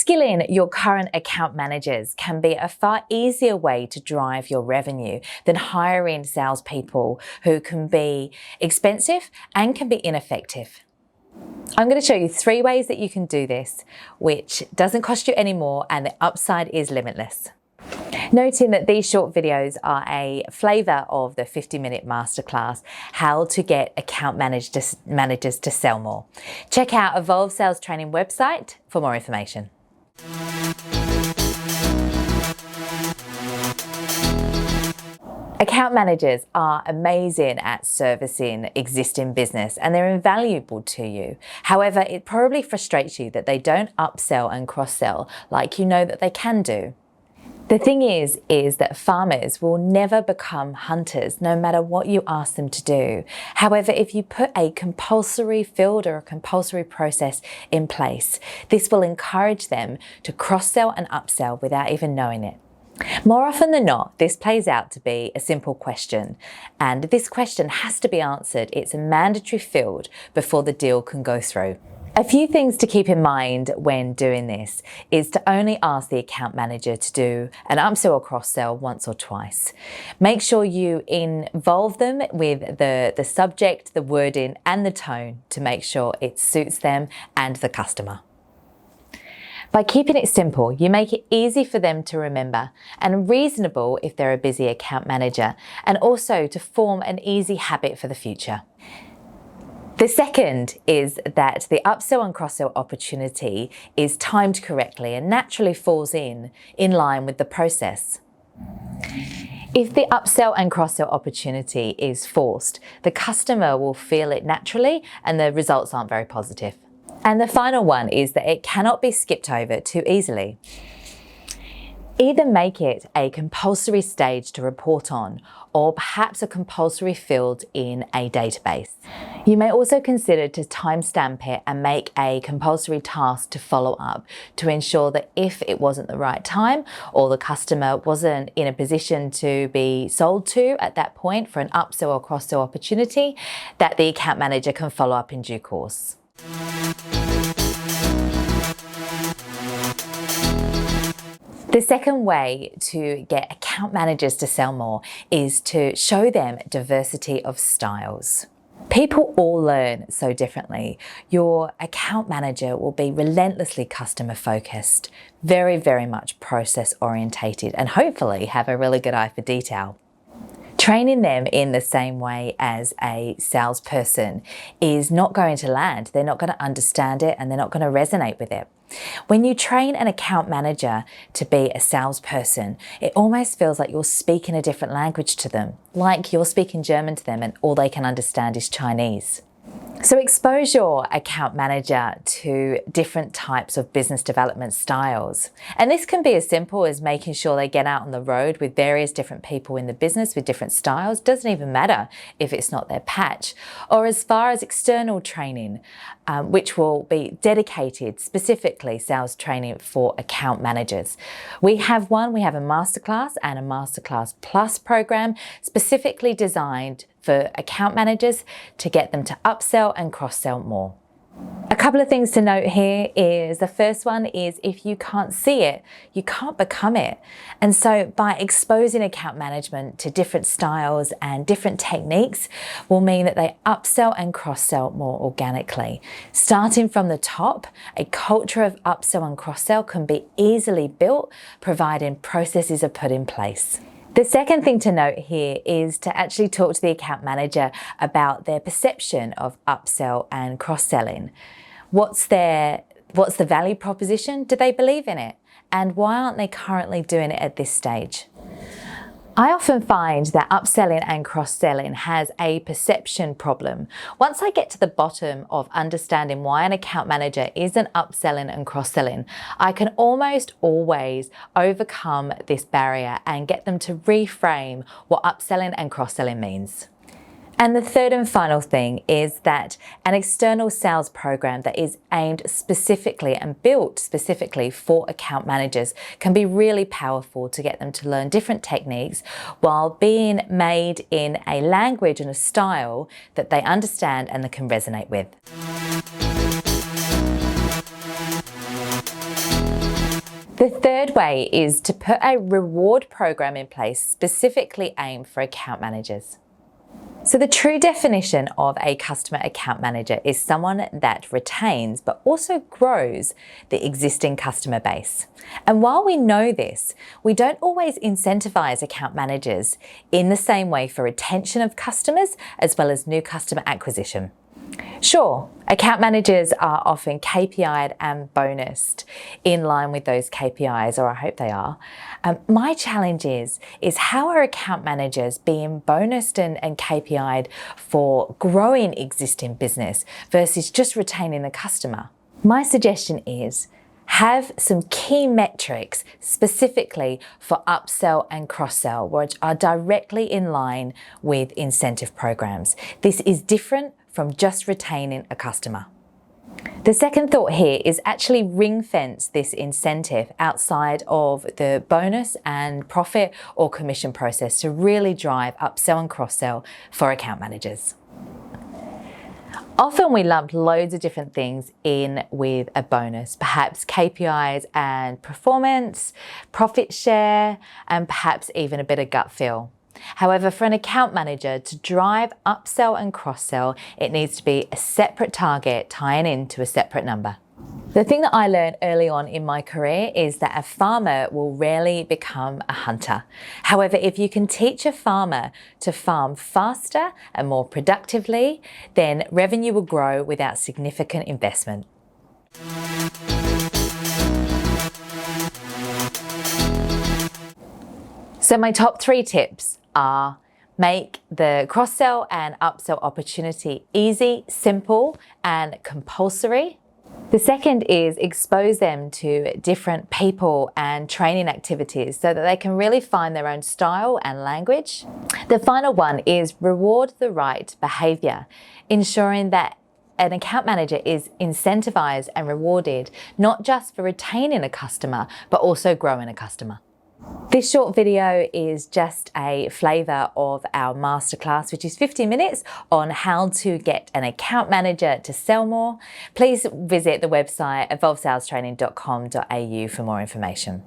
Upskilling your current account managers can be a far easier way to drive your revenue than hiring salespeople who can be expensive and can be ineffective. I'm going to show you 3 ways that you can do this, which doesn't cost you any more and the upside is limitless. Noting that these short videos are a flavour of the 50-minute masterclass, how to get account managers to sell more. Check out Evolve Sales Training website for more information. Account managers are amazing at servicing existing business and they're invaluable to you. However, it probably frustrates you that they don't upsell and cross-sell like you know that they can do. The thing is that farmers will never become hunters no matter what you ask them to do. However, if you put a compulsory field or a compulsory process in place, this will encourage them to cross-sell and upsell without even knowing it. More often than not, this plays out to be a simple question, and this question has to be answered. It's a mandatory field before the deal can go through. A few things to keep in mind when doing this is to only ask the account manager to do an upsell or cross-sell once or twice. Make sure you involve them with the subject, the wording and the tone to make sure it suits them and the customer. By keeping it simple, you make it easy for them to remember and reasonable if they're a busy account manager, and also to form an easy habit for the future. The second is that the upsell and cross-sell opportunity is timed correctly and naturally falls in line with the process. If the upsell and cross-sell opportunity is forced, the customer will feel it naturally and the results aren't very positive. And the final one is that it cannot be skipped over too easily. Either make it a compulsory stage to report on, or perhaps a compulsory field in a database. You may also consider to timestamp it and make a compulsory task to follow up to ensure that if it wasn't the right time or the customer wasn't in a position to be sold to at that point for an upsell or cross-sell opportunity, that the account manager can follow up in due course. The second way to get account managers to sell more is to show them diversity of styles. People all learn so differently. Your account manager will be relentlessly customer focused, very, very much process orientated, and hopefully have a really good eye for detail. Training them in the same way as a salesperson is not going to land. They're not going to understand it and they're not going to resonate with it. When you train an account manager to be a salesperson, it almost feels like you're speaking a different language to them, like you're speaking German to them and all they can understand is Chinese. So expose your account manager to different types of business development styles. And this can be as simple as making sure they get out on the road with various different people in the business with different styles. Doesn't even matter if it's not their patch. Or as far as external training, which will be dedicated specifically sales training for account managers. We have a masterclass and a masterclass plus program specifically designed for account managers to get them to upsell and cross-sell more. A couple of things to note here is the first one is if you can't see it, you can't become it. And so by exposing account management to different styles and different techniques will mean that they upsell and cross-sell more organically. Starting from the top, a culture of upsell and cross-sell can be easily built providing processes are put in place. The second thing to note here is to actually talk to the account manager about their perception of upsell and cross-selling. What's the value proposition? Do they believe in it? And why aren't they currently doing it at this stage? I often find that upselling and cross-selling has a perception problem. Once I get to the bottom of understanding why an account manager isn't upselling and cross-selling, I can almost always overcome this barrier and get them to reframe what upselling and cross-selling means. And the third and final thing is that an external sales program that is aimed specifically and built specifically for account managers can be really powerful to get them to learn different techniques while being made in a language and a style that they understand and that can resonate with. The third way is to put a reward program in place specifically aimed for account managers. So the true definition of a customer account manager is someone that retains but also grows the existing customer base. And while we know this, we don't always incentivize account managers in the same way for retention of customers as well as new customer acquisition. Sure, account managers are often KPI'd and bonused in line with those KPIs, or I hope they are. My challenge is how are account managers being bonused and KPI'd for growing existing business versus just retaining the customer? My suggestion is have some key metrics specifically for upsell and cross-sell, which are directly in line with incentive programs. This is different from just retaining a customer. The second thought here is actually ring fence this incentive outside of the bonus and profit or commission process to really drive upsell and cross-sell for account managers. Often we lump loads of different things in with a bonus, perhaps KPIs and performance, profit share, and perhaps even a bit of gut feel. However, for an account manager to drive upsell and cross-sell, it needs to be a separate target tying into a separate number. The thing that I learned early on in my career is that a farmer will rarely become a hunter. However, if you can teach a farmer to farm faster and more productively, then revenue will grow without significant investment. So my top 3 tips are: make the cross-sell and upsell opportunity easy, simple, and compulsory. The second is expose them to different people and training activities so that they can really find their own style and language. The final one is reward the right behavior, ensuring that an account manager is incentivized and rewarded, not just for retaining a customer, but also growing a customer. This short video is just a flavour of our masterclass, which is 50 minutes on how to get an account manager to sell more. Please visit the website evolvesalestraining.com.au for more information.